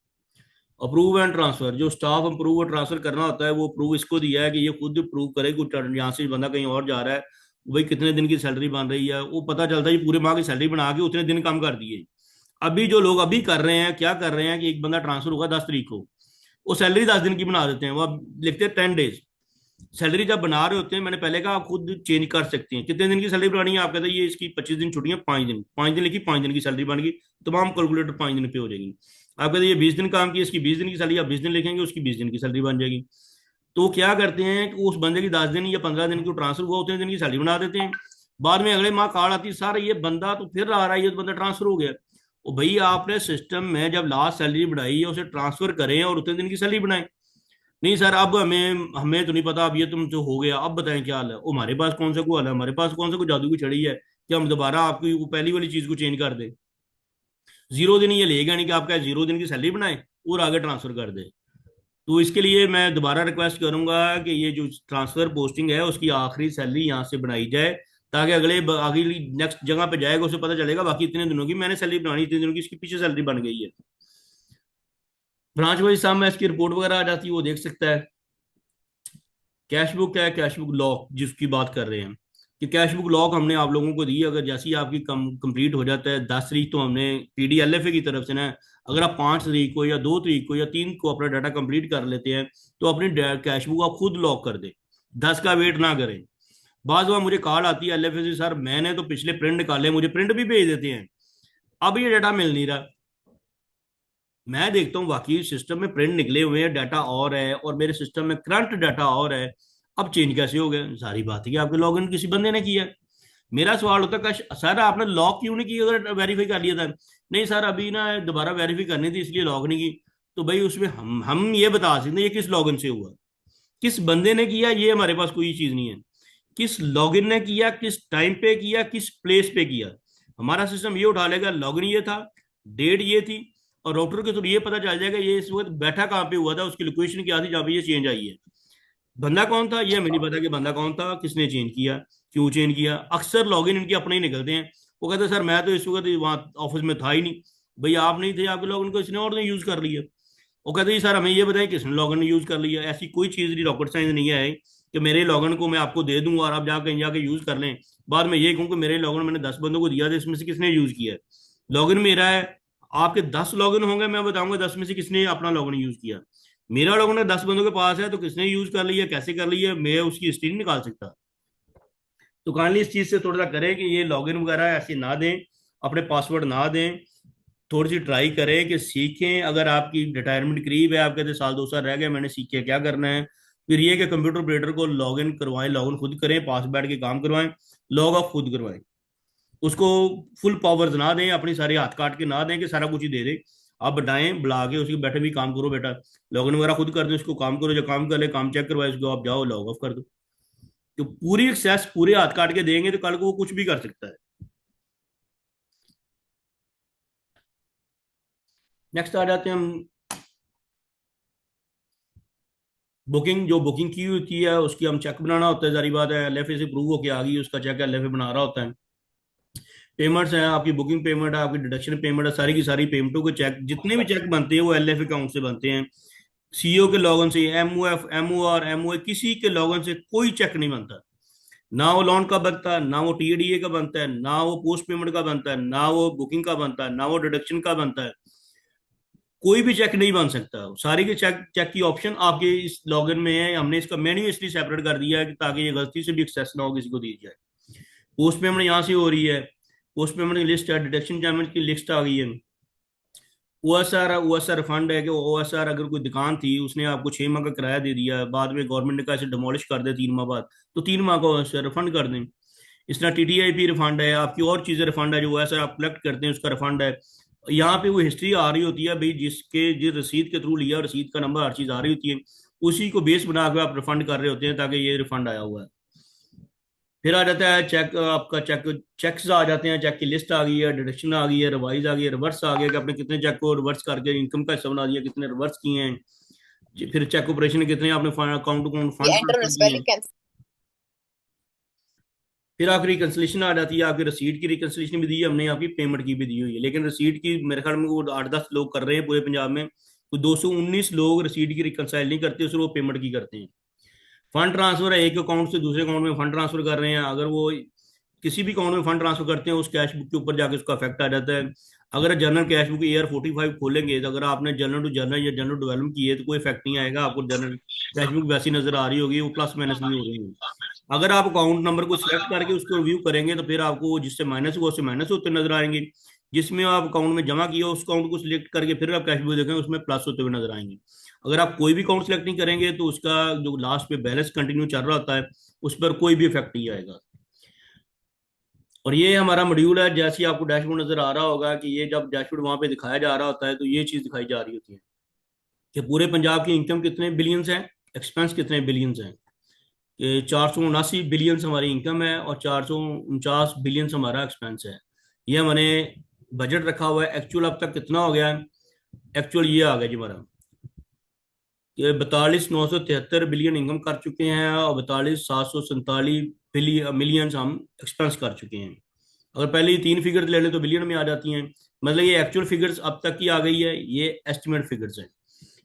अप्रूव एंड ट्रांसफर, जो स्टाफ अप्रूव और ट्रांसफर करना होता है वो अप्रूव इसको दिया है कि ये खुद अप्रूव करे। कुछ यहाँ से बंदा कहीं और जा रहा है, भाई कितने दिन की सैलरी बन रही है, वो पता चलता है पूरे माह की सैलरी बना के उतने दिन कम कर दिए। अभी जो लोग अभी कर रहे हैं, क्या कर रहे हैं कि एक बंदा ट्रांसफर होगा 10 तारीख को, वो सैलरी 10 दिन की बना देते हैं, वो अब लिखते हैं 10 डेज। सैलरी जब बना रहे होते हैं, मैंने पहले कहा आप खुद चेंज कर सकते हैं कितने दिन की सैलरी बनानी है। आप कहते हैं ये इसकी 25 दिन छुट्टियां, 5 दिन, 5 दिन लिखी, 5 दिन की सैलरी बन गई, तमाम कैलकुलेटर 5 दिन पे हो जाएगी। आप कहते हैं ये 20 दिन काम की, इसकी 20 दिन की सैलरी, आप 20 दिन लिखेंगे, उसकी 20 दिन की सैलरी बन जाएगी। तो क्या करते हैं कि उस बंदे की 10 दिन या 15 दिन की ट्रांसफर हुआ, उतने दिन की सैलरी बना देते हैं। बाद में अगले माह कार्ड आती है, सर ये बंदा तो फिर आ रहा है, ये तो बंदा ट्रांसफर हो गया। और भाई आपने सिस्टम में जब लास्ट सैलरी बढ़ाई है उसे ट्रांसफर करें और उतने दिन की सैलरी बनाएं। नहीं सर अब हमें हमें तो नहीं पता, अब ये तुम जो हो गया, अब बताएं क्या हाल है। वो हमारे पास कौन सा कोई हाल है, हमारे पास कौन सा कोई जादू की छड़ी है कि हम दोबारा आपकी वो पहली वाली चीज को चेंज कर दें। 0 दिन ये लेगा नहीं कि आपका 0 दिन की सैलरी बनाए और आगे ट्रांसफर कर दे। तो इसके लिए मैं दोबारा रिक्वेस्ट करूंगा कि ये जो ट्रांसफर पोस्टिंग है उसकी आखिरी सैलरी यहाँ से बनाई जाए, ताकि अगली नेक्स्ट जगह पे जाएगा उसे पता चलेगा बाकी इतने दिनों की मैंने सैलरी बनानी, इतने दिनों की इसकी पीछे सैलरी बन गई है। ब्रांच वाइज साहब में इसकी रिपोर्ट वगैरह आ जाती है, वो देख सकता है। कैश बुक क्या है, कैश बुक लॉक जिसकी बात कर रहे हैं, कि कैश बुक लॉक हमने आप लोगों को दी। अगर जैसे ही आपकी कंप्लीट हो जाता है 10 तारीख, तो हमने PDLFA की तरफ से ना, अगर आप 5 तारीख को या 2 तारीख को या 3 को अपना डाटा कंप्लीट कर लेते हैं तो अपनी कैश बुक आप खुद लॉक कर दें, 10 का वेट ना करें। बाद बार मुझे कॉल आती है LFA से, सर मैंने तो पिछले प्रिंट निकाले, मुझे प्रिंट भी भेज देते हैं, अब ये डाटा मिल नहीं रहा। मैं देखता हूँ वाकई सिस्टम में प्रिंट निकले हुए हैं, डाटा और है, और मेरे सिस्टम में करंट डाटा और है। अब चेंज कैसे हो गया? सारी बात है कि आपके लॉगिन किसी बंदे ने किया है। मेरा सवाल होता है सर आपने लॉक क्यों नहीं किया अगर वेरीफाई कर लिया था? नहीं सर अभी ना दोबारा वेरीफाई करनी थी इसलिए लॉक नहीं की। तो भाई उसमें हम ये बता सकते हैं ये किस लॉगिन से हुआ, किस बंदे ने किया, ये हमारे पास कोई चीज नहीं है। किस लॉगिन ने किया, किस टाइम पे किया, किस प्लेस पे किया, हमारा सिस्टम ये उठा लेगा लॉगिन ये था, डेट ये थी, और राउटर के थ्रू ये पता चल जाएगा ये इस वक्त बैठा कहाँ पे हुआ था, उसकी लोकेशन क्या थी जहाँ पे ये चेंज आई है। बंदा कौन था ये हमें नहीं पता कि बंदा कौन था, किसने चेंज किया, क्यों चेंज किया। अक्सर लॉगिन इनके अपने ही निकलते हैं। वो कहते हैं सर मैं तो इस वक्त वहाँ ऑफिस में था ही नहीं। भाई आप नहीं थे, आपके लॉगिन को इसने और ने यूज कर लिया। वो कहते हैं सर हमें ये बताएं किसने लॉगिन यूज कर लिया। ऐसी कोई चीज नहीं, रॉकेट साइंस नहीं है कि मेरे लॉगिन को मैं आपको दे दूं और आप जाकर कहीं जाके यूज कर लें, बाद में ये कहूँ कि मेरे लॉगिन मैंने 10 बंदों को दिया था, इसमें से किसने यूज किया है। लॉगिन मेरा है, आपके 10 लॉगिन होंगे, मैं बताऊंगा 10 में से किसने अपना लॉगिन यूज किया। मेरा लॉगिन 10 बंदों के पास है, तो किसने यूज कर लिया, कैसे कर लिया, मैं उसकी हिस्ट्री नहीं निकाल सकता। तो काइंडली इस चीज से थोड़ा सा करें कि ये लॉगिन वगैरह ऐसे ना दें, अपने पासवर्ड ना दें। थोड़ी सी ट्राई करें कि सीखें। अगर आपकी रिटायरमेंट करीब है, आप कहते साल 2 साल रह गए मैंने सीख के क्या करना है, फिर ये कि कंप्यूटर ऑपरेटर को लॉगिन करवाएं, लॉगिन खुद करें, पास बैठ के काम करवाएं, लॉग ऑफ खुद करवाएं। उसको फुल पावर्स ना दें, अपनी सारी हाथ काट के ना दें कि सारा कुछ ही दे दे। आप बताएं बुला के उसके, बैठे भी काम करो बेटा, लॉगिन वगैरह खुद कर दो, उसको काम करो, जो काम कर ले काम चेक करवाए उसको, आप जाओ लॉग ऑफ कर दो। तो पूरी एक्सेस पूरे हाथ काट के देंगे तो कल को वो कुछ भी कर सकता है। नेक्स्ट आ जाते हैं हम, बुकिंग। जो बुकिंग की होती है उसकी हम चेक बनाना होता है, जारी बात है LFA से प्रूव होके आ गई, उसका चेक LFA बना रहा होता है। पेमेंट्स हैं, आपकी बुकिंग पेमेंट है, आपकी डिडक्शन पेमेंट है, सारी की सारी पेमेंटों के चेक, जितने भी चेक बनते हैं वो LFA अकाउंट से बनते हैं। CEO के लॉगिन से, MOF MOR MOA किसी के लॉगिन से कोई चेक नहीं बनता। ना वो लोन का बनता है, ना वो TDA का बनता है, ना वो पोस्ट पेमेंट का बनता है, ना वो बुकिंग का बनता है, ना वो डिडक्शन का बनता है। कोई भी चेक नहीं बन सकता। सारी के चेक चेक की ऑप्शन आपके इस लॉगिन में है। हमने इसका मेन्यू इसलिए सेपरेट कर दिया है कि ताकि ये गलती से भी एक्सेस ना हो, किसी को दी जाए। पोस्ट पेमेंट यहाँ से हो रही है, पोस्ट पेमेंट की लिस्ट है, डिडक्शन पेमेंट की लिस्ट आ गई है। OSR फंड है कि OSR अगर कोई दुकान थी उसने आपको 6 माह का किराया दे दिया, बाद में गवर्नमेंट ने कहा इसे डिमोलिश कर दे 3 माह बाद, तो 3 माह का OSR रिफंड कर दें। इस तरह TTIP रिफंड है, आपकी और चीजें रिफंड है, जो OSR आप कलेक्ट करते हैं उसका रिफंड है। यहाँ पे वो हिस्ट्री आ रही होती है भाई, जिस रसीद के थ्रू लिया, रसीद का नंबर हर चीज आ रही होती है, उसी को बेस बना के आप रिफंड कर रहे होते हैं, ताकि ये रिफंड आया हुआ है। फिर आ जाता है चेक, आपका चेक, चेक्स आ जाते हैं, चेक की लिस्ट आ गई है, डिडक्शन आ गई है, रिवाइज आ गई है, रिवर्स आ गया कि आपने कितने चेक को रिवर्स करके इनकम का हिस्सा बना दिया, कितने रिवर्स किए हैं। फिर चेक ऑपरेशन कितने आपने account to account fund transfer किए हैं। फिर आपकी रिकंसलेशन आ जाती है, आपकी रसीट की रिकंसलेशन भी दी है हमने, आपकी पेमेंट की भी दी हुई है। लेकिन रसीट की मेरे ख्याल में वो 8-10 लोग कर रहे हैं पूरे पंजाब में, तो 219 लोग रसीट की रिकंसाइल नहीं करते, सिर्फ वो पेमेंट की करते हैं। फंड ट्रांसफर है, एक अकाउंट से दूसरे अकाउंट में फंड ट्रांसफर कर रहे हैं, अगर वो किसी भी अकाउंट में फंड ट्रांसफर करते हैं उस कैश बुक के ऊपर जाके उसका इफेक्ट आ जाता है। अगर जनरल कैश बुक AR45 खोलेंगे तो अगर आपने जनरल टू जनरल या जनरल डेवलपमेंट की है तो कोई इफेक्ट नहीं आएगा, आपको जनरल कैश बुक वैसी नजर आ रही होगी, वो प्लस माइनस नहीं हो रही होगी। अगर आप अकाउंट नंबर को सिलेक्ट करके उसको रिव्यू करेंगे तो फिर आपको जिससे माइनस हुआ उससे माइनस होते नजर आएंगे, जिसमें आप अकाउंट में जमा किया उस अकाउंट को सिलेक्ट करके फिर आप कैश बुक देखेंगे उसमें प्लस होते हुए नजर आएंगे। अगर आप कोई भी अकाउंट सिलेक्ट नहीं करेंगे तो उसका जो लास्ट पे बैलेंस कंटिन्यू चल रहा होता है उस पर कोई भी इफेक्ट नहीं आएगा। और ये हमारा मॉड्यूल है, जैसे ही आपको डैशबोर्ड नजर आ रहा होगा कि ये जब डैशबोर्ड वहां पे दिखाया जा रहा होता है तो ये चीज दिखाई जा रही होती है कि पूरे पंजाब की इनकम कितने बिलियंस है, एक्सपेंस कितने बिलियंस हैं। कि 479 बिलियंस हमारी इनकम है और 449 बिलियंस हमारा एक्सपेंस है। ये हमने बजट रखा हुआ है। एक्चुअल अब तक कितना हो गया है? एक्चुअल ये आ गया जी हमारा कि 42,973 बिलियन इनकम कर चुके हैं और 42,747 मिलियन हम एक्सपेंस कर चुके हैं। अगर पहले ये तीन फिगर्स ले ले तो बिलियन में आ जाती हैं। मतलब ये एक्चुअल फिगर्स अब तक की आ गई है, ये एस्टिमेट फिगर्स हैं।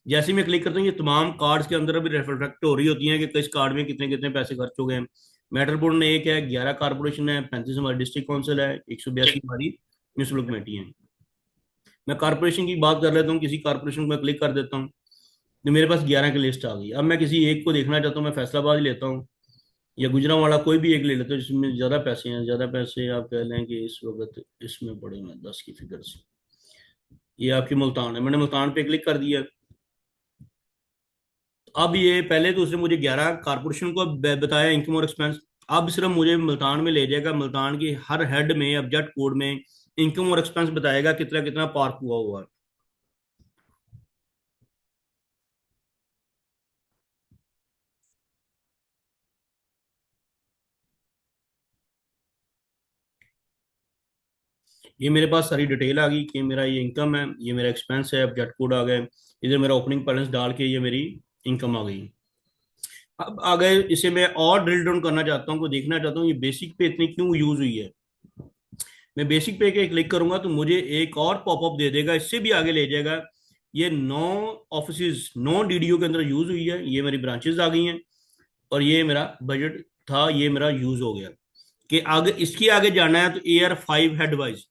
जैसे ही मैं क्लिक करता हूँ ये तमाम कार्ड्स के अंदर अभी रिफ्लेक्ट हो रही होती हैं कि किस कार्ड में कितने कितने पैसे खर्च हो गए हैं। मेटर बोर्ड ने एक है, 11 कारपोरेशन है, 35 हमारी डिस्ट्रिक्ट काउंसिल है, 182 हमारी म्यूनसिपल कमेटी है। मैं कारपोरेशन की बात कर लेता हूँ, किसी कारपोरेशन को मैं क्लिक कर देता हूँ तो मेरे पास 11 की लिस्ट आ गई। अब मैं किसी एक को देखना चाहता हूँ, मैं फैसलाबाद ही लेता हूँ या गुजरांवाला, कोई भी एक ले लेता हूँ जिसमें ज्यादा पैसे हैं। ज्यादा पैसे आप कह लें कि इस वक्त इसमें पड़े हैं 10 की फिगर से। ये आपकी मुल्तान है, मैंने मुल्तान पे क्लिक कर दिया। अब ये पहले तो उसने मुझे 11 कारपोरेशन को बताया इनकम और एक्सपेंस। अब सिर्फ मुझे मुल्तान में ले जाएगा, मुल्तान की हर हेड में ऑब्जेक्ट कोड में इनकम और एक्सपेंस बताएगा कितना कितना पार्क हुआ है। ये मेरे पास सारी डिटेल आ गई कि मेरा ये इनकम है, ये मेरा एक्सपेंस है, ऑब्जेक्ट कोड आ गए, इधर मेरा ओपनिंग बैलेंस डाल के ये मेरी इनकम आ गई। अब अगर इसे मैं और ड्रिल डाउन करना चाहता हूँ, को देखना चाहता हूँ ये बेसिक पे इतनी क्यों यूज हुई है, मैं बेसिक पे के क्लिक करूंगा तो मुझे एक और पॉपअप दे देगा, इससे भी आगे ले जाएगा। ये 9 ऑफिस 9 DDO के अंदर यूज हुई है, ये मेरी ब्रांचेस आ गई हैं और ये मेरा बजट था, ये मेरा यूज हो गया। कि आगे इसके आगे जाना है तो AR5 हेड वाइज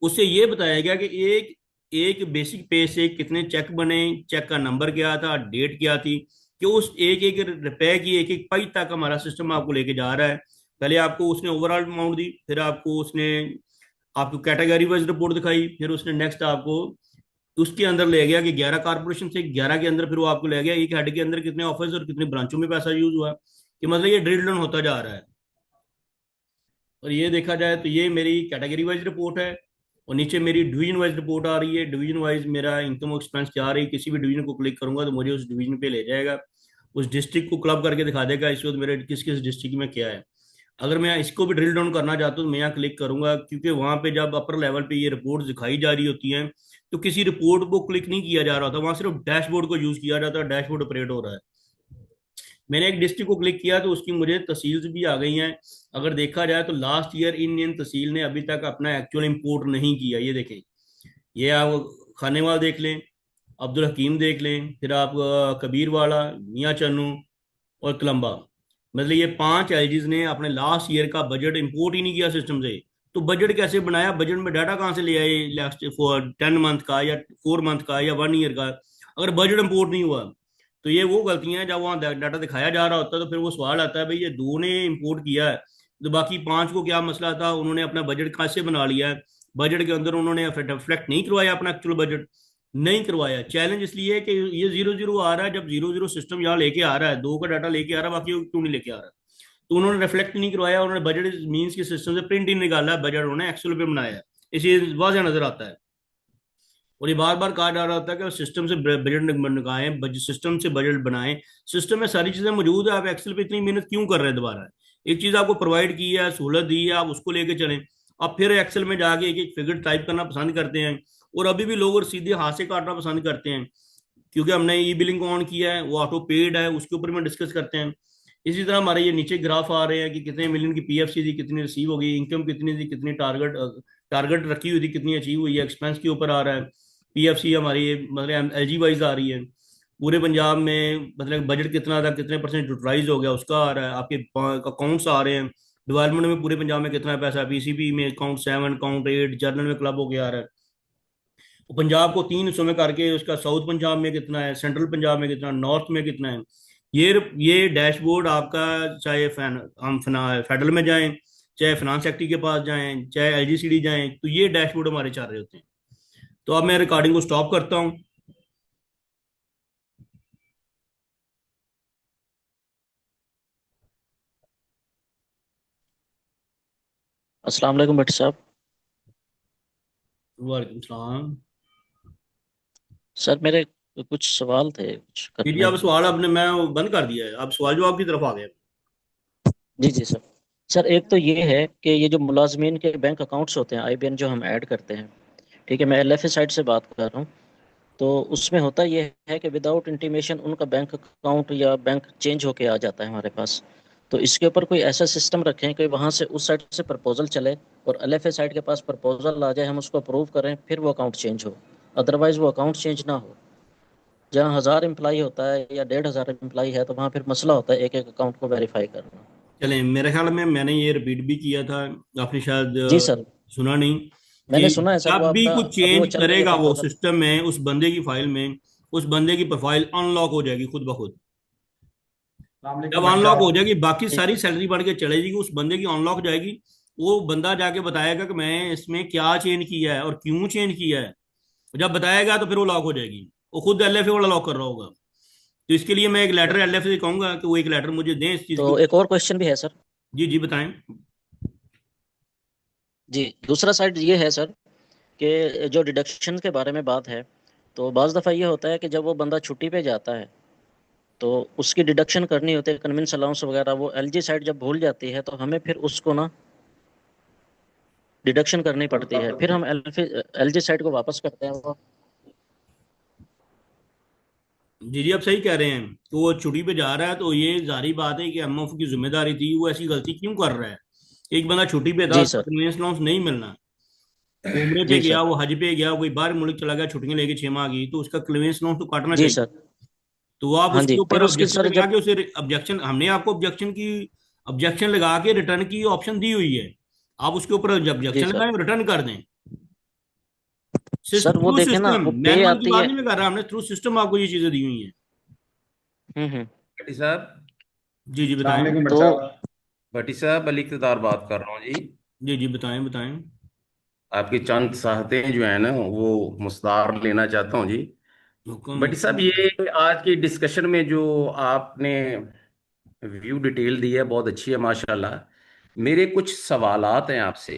उससे ये बताया गया कि एक एक बेसिक पे से कितने चेक बने, चेक का नंबर क्या था, डेट क्या थी, कि उस एक एक रुपए की एक एक पाई तक हमारा सिस्टम आपको लेके जा रहा है। पहले आपको उसने ओवरऑल अमाउंट दी, फिर आपको उसने आपको कैटेगरी वाइज रिपोर्ट दिखाई, फिर उसने नेक्स्ट आपको उसके अंदर ले गया कि 11 कारपोरेशन से 11 के अंदर फिर वो आपको ले गया एक हेड के अंदर कितने ऑफिस और कितने ब्रांचों में पैसा यूज हुआ, कि मतलब ये ड्रिल डाउन होता जा रहा है। और ये देखा जाए तो ये मेरी कैटेगरी वाइज रिपोर्ट है और नीचे मेरी डिवीजन वाइज रिपोर्ट आ रही है। डिवीजन वाइज मेरा इनकम एक्सपेंस क्या आ रही है, किसी भी डिवीजन को क्लिक करूंगा तो मुझे उस डिवीजन पे ले जाएगा, उस डिस्ट्रिक्ट को क्लब करके दिखा देगा इस वक्त मेरे किस किस डिस्ट्रिक्ट में क्या है। अगर मैं इसको भी ड्रिल डाउन करना चाहता हूँ तो मैं यहाँ क्लिक करूंगा, क्योंकि वहां पे जब अपर लेवल पे ये रिपोर्ट दिखाई जा रही होती हैं तो किसी रिपोर्ट को क्लिक नहीं किया जा रहा था, वहां सिर्फ डैशबोर्ड को यूज किया जाता है, डैशबोर्ड ऑपरेट हो रहा है। मैंने एक डिस्ट्रिक्ट को क्लिक किया तो उसकी मुझे तहसील्स भी आ गई हैं। अगर देखा जाए तो लास्ट ईयर इंडियन तहसील ने अभी तक अपना एक्चुअल इंपोर्ट नहीं किया, ये देखें। ये आप खानेवाल देख लें, अब्दुल हकीम देख लें, फिर आप कबीर वाला, मियाँ चन्नू और कलम्बा, मतलब ये 5 LGs ने अपने लास्ट ईयर का बजट इंपोर्ट ही नहीं किया सिस्टम से। तो बजट कैसे बनाया, बजट में डाटा कहाँ से ले आए लास्ट 10 मंथ का या 4 मंथ का या 1 ईयर का, अगर बजट इंपोर्ट नहीं हुआ। तो ये वो गलतियां हैं, जब वहाँ डाटा दिखाया जा रहा होता है तो फिर वो सवाल आता है भाई ये दो ने इंपोर्ट किया है तो बाकी 5 को क्या मसला था, उन्होंने अपना बजट कैसे बना लिया है, बजट के अंदर उन्होंने रिफ्लेक्ट नहीं करवाया अपना एक्चुअल बजट, नहीं करवाया। चैलेंज इसलिए है कि ये 0-0 आ रहा है, जब 0-0 सिस्टम यहाँ लेके आ रहा है, दो का डाटा लेके आ रहा है, बाकी वो क्यों नहीं लेके आ रहा है। तो उन्होंने रिफ्लेक्ट नहीं करवाया, उन्होंने बजट मीन्स के सिस्टम से प्रिंट ही निकाला है, बजट उन्होंने एक्चुअल पे बनाया है, इसे वाजह नजर आता है। और ये बार बार कहा जा रहा होता है कि सिस्टम से बजट बनाएं, सिस्टम से बजट बनाएं। सिस्टम में सारी चीजें मौजूद है, आप एक्सेल पे इतनी मेहनत क्यों कर रहे हैं दोबारा। एक चीज आपको प्रोवाइड की है, सहूलत दी है, आप उसको लेके चलें। आप फिर एक्सेल में जाके एक एक फिगर टाइप करना पसंद करते हैं और अभी भी लोग और सीधे हाथ से काटना पसंद करते हैं, क्योंकि हमने ई बिलिंग को ऑन किया है, वो ऑटो पेड है, उसके ऊपर में डिस्कस करते हैं। इसी तरह हमारे ये नीचे ग्राफ आ रहे हैं कि कितने मिलियन की PFC थी, कितनी रिसीव हो गई, इनकम कितनी थी, कितनी टारगेट टारगेट रखी हुई थी, कितनी अचीव हुई है, एक्सपेंस के ऊपर आ रहा है। PFC हमारी मतलब LG वाइज आ रही है, पूरे पंजाब में मतलब बजट कितना था, कितने परसेंट यूटिलाइज हो गया उसका आ रहा है, आपके अकाउंट्स आ रहे हैं, डेवलपमेंट में पूरे पंजाब में कितना पैसा है, पीसीबी में काउंट 7, काउंट 8, जर्नल में क्लब होके आ रहा है। वो पंजाब को 3 हिस्सों में करके उसका साउथ पंजाब में कितना है, सेंट्रल पंजाब में कितना है, नॉर्थ में कितना है, ये डैशबोर्ड आपका, चाहे हम फेडरल में जाएं, चाहे फिनांस सेक्रेटरी के पास जाएं, चाहे एलजीसीडी जाएं, तो ये डैशबोर्ड हमारे चल रहे होते हैं। तो अब मैं रिकॉर्डिंग को स्टॉप करता हूँ। अस्सलाम वालेकुम भट्ट साहब। वालेकुम सलाम। सर मेरे कुछ सवाल थे कुछ जी जी, करने। अब सवाल आपने मैं बंद कर दिया है, अब सवाल जवाब की तरफ आ गए। जी जी सर। सर एक तो ये है कि ये जो मुलाजमीन के बैंक अकाउंट्स होते हैं आईबीएन जो हम ऐड करते हैं, ठीक है, मैं एलएफए साइड से बात कर रहा हूँ। तो उसमें होता ये है कि विदाउट इंटीमेशन उनका बैंक अकाउंट या बैंक चेंज होके आ जाता है हमारे पास। तो इसके ऊपर कोई ऐसा सिस्टम रखें कि वहाँ से उस साइड से प्रपोजल चले और एलएफए साइड के पास प्रपोजल आ जाए, हम उसको अप्रूव करें, फिर वो अकाउंट चेंज हो। अदरवाइज वो अकाउंट चेंज ना हो। जहाँ 1,000 एम्प्लाई होता है या 1,500 एम्प्लाई है तो वहाँ फिर मसला होता है एक एक अकाउंट को वेरीफाई करना। चलें, मेरे ख्याल में मैंने ये रिपीट भी किया था, आपने शायद जी सर। सुना नहीं, मैंने कि सुना है सर, वो जब भी आपका कुछ अभी वो चेंज चल रही है करेगा वो प्रपोजल। सिस्टम में उस बंदे की फाइल में, उस बंदे की प्रोफाइल अनलॉक हो जाएगी खुद ब खुद। जब अनलॉक हो जाएगी बाकी जी सारी सैलरी बढ़ के चले जाएगी, उस बंदे की अनलॉक जाएगी। वो बंदा जाके बताएगा कि मैं इसमें क्या चेंज किया है और क्यों चेंज किया है। जब बताएगा तो फिर वो लॉक हो जाएगी। वो खुद एलएफए वाला लॉक कर रहा होगा। तो इसके लिए मैं एक लेटर एलएफए से कहूंगा कि वो एक लेटर मुझे दें इस चीज तो की। एक और क्वेश्चन भी है सर। जी जी बताएं। जी दूसरा साइड ये है सर कि जो डिडक्शन के बारे में बात है, तो बाज़ दफ़ा ये होता है कि जब वो बंदा छुट्टी पे जाता है तो उसकी डिडक्शन करनी होती है, कन्वेंस अलाउंस वगैरह, वो एलजी साइड जब भूल जाती है तो हमें फिर उसको ना डिडक्शन करनी पड़ती है, फिर हम एलजी साइड को वापस करते हैं वो। जी जी, आप सही कह रहे हैं। तो वो छुट्टी पे जा रहा है तो ये जारी बात है कि एमओएफ की जिम्मेदारी थी, वो ऐसी गलती क्यों कर रहा है। एक बंदा छुट्टी पे था, जी उसको सर। कन्वेंस अलाउंस नहीं मिलना। वो उम्रे पे जी गया, सर। वो हज पे गया, कोई बाहर मुल्क चला गया, छुट्टियां लेके 6 माह की, तो उसका कन्वेंस अलाउंस तो काटना जी चाहिए। सर। तो आप हाँ उसके जी, ऊपर फिर उसकी ऑब्जेक्शन सर लगा जब। के उसे ऑब्जेक्शन, हमने आपको ऑब्जेक्शन लगा के रिटर्न की ऑप्शन दी हुई है। आप उसके ऊपर जी ऑब्जेक्शन सर। लगाएं, रिटर्न कर दें। सर वो थ्रू देखे ना, सिस्टम, वो पे मैनुअल की आती बात है। नहीं मैं कर रहा, हमने थ्रू सिस्टम आपको ये चीजें दी हुई हैं। हम्म। भट्टी साहब। जी जी अस्सलाम बताएं। वालेकुम भट्ट तो साहब। भट्टी साहब, अली इक़्तिदार बात कर रहा हूँ जी। जी जी बताएं बताएं। आपकी चंद साहतें जो है ना वो मुस्तार लेना चाहता हूँ जी। हुक्म भट्टी साहब, हुक्म। ये आज की डिस्कशन में जो आपने व्यू डिटेल दी है बहुत अच्छी है माशाल्लाह। मेरे कुछ सवालात हैं आपसे।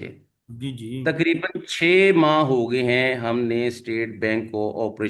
जी जी। तकरीबन 6 माह हो गए हैं हमने स्टेट बैंक को ऑपरेशन